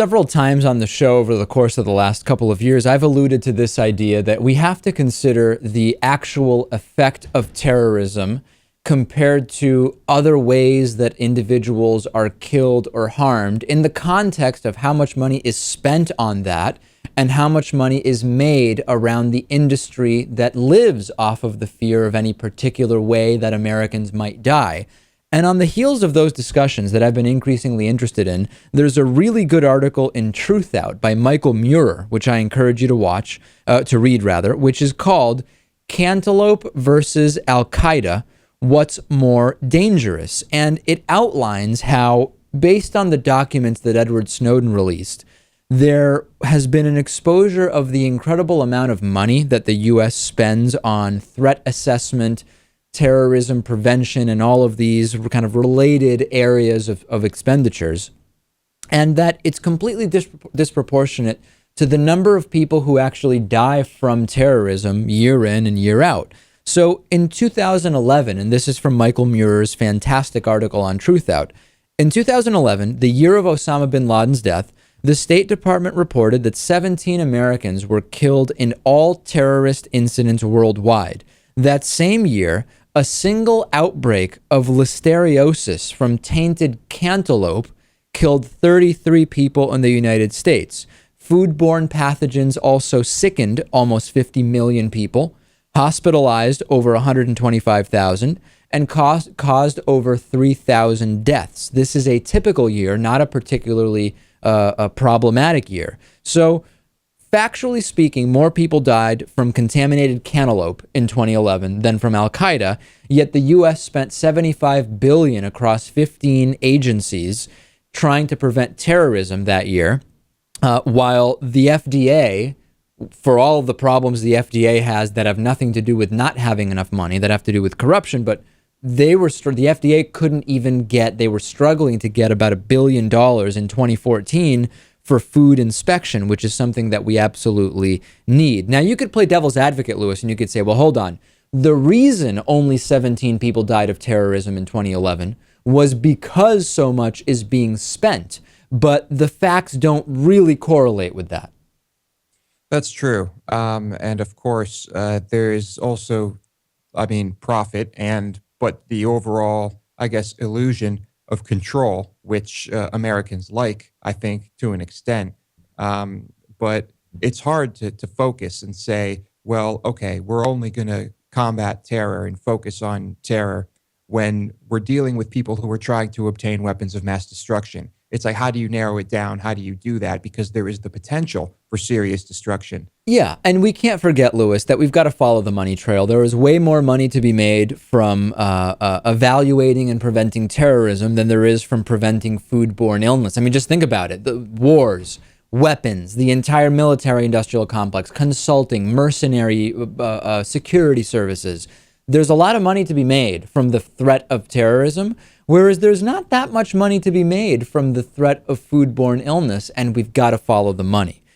Several times on the show over the course of the last couple of years, I've alluded to this idea that we have to consider the actual effect of terrorism compared to other ways that individuals are killed or harmed in the context of how much money is spent on that and how much money is made around the industry that lives off of the fear of any particular way that Americans might die. And on the heels of those discussions that I've been increasingly interested in, there's a really good article in Truth Out by Michael Muir, which I encourage you to read, which is called Cantaloupe versus Al-Qaeda, What's More Dangerous? And it outlines how, based on the documents that Edward Snowden released, there has been an exposure of the incredible amount of money that the U.S. spends on threat assessment, terrorism prevention, and all of these kind of related areas of expenditures, and that it's completely disproportionate to the number of people who actually die from terrorism year in and year out. So in 2011, and this is from Michael Muir's fantastic article on Truth Out, in 2011, the year of Osama bin Laden's death, the State Department reported that 17 Americans were killed in all terrorist incidents worldwide. That same year, a single outbreak of listeriosis from tainted cantaloupe killed 33 people in the United States. Foodborne pathogens also sickened almost 50 million people, hospitalized over 125,000, and caused over 3,000 deaths. This is a typical year, not a particularly a problematic year. So, factually speaking, more people died from contaminated cantaloupe in 2011 than from Al-Qaeda, yet the U.S. spent $75 billion across 15 agencies trying to prevent terrorism that year, while the FDA, for all of the problems the FDA has that have nothing to do with not having enough money, that have to do with corruption, but the FDA couldn't even they were struggling to get about $1 billion in 2014 for food inspection, which is something that we absolutely need. Now, you could play devil's advocate, Lewis, and you could say, well, hold on. The reason only 17 people died of terrorism in 2011 was because so much is being spent, but the facts don't really correlate with that. That's true. And of course, there is also, profit but the overall, illusion of control, which Americans like, I think, to an extent. But it's hard to focus and say, well, okay, we're only going to combat terror and focus on terror when we're dealing with people who are trying to obtain weapons of mass destruction. It's like, how do you narrow it down? How do you do that? Because there is the potential for serious destruction. Yeah, and we can't forget, Lewis, that we've got to follow the money trail. There is way more money to be made from evaluating and preventing terrorism than there is from preventing foodborne illness. I mean, just think about it. The wars, weapons, the entire military-industrial complex, consulting, mercenary security services. There's a lot of money to be made from the threat of terrorism, whereas there's not that much money to be made from the threat of foodborne illness, and we've got to follow the money.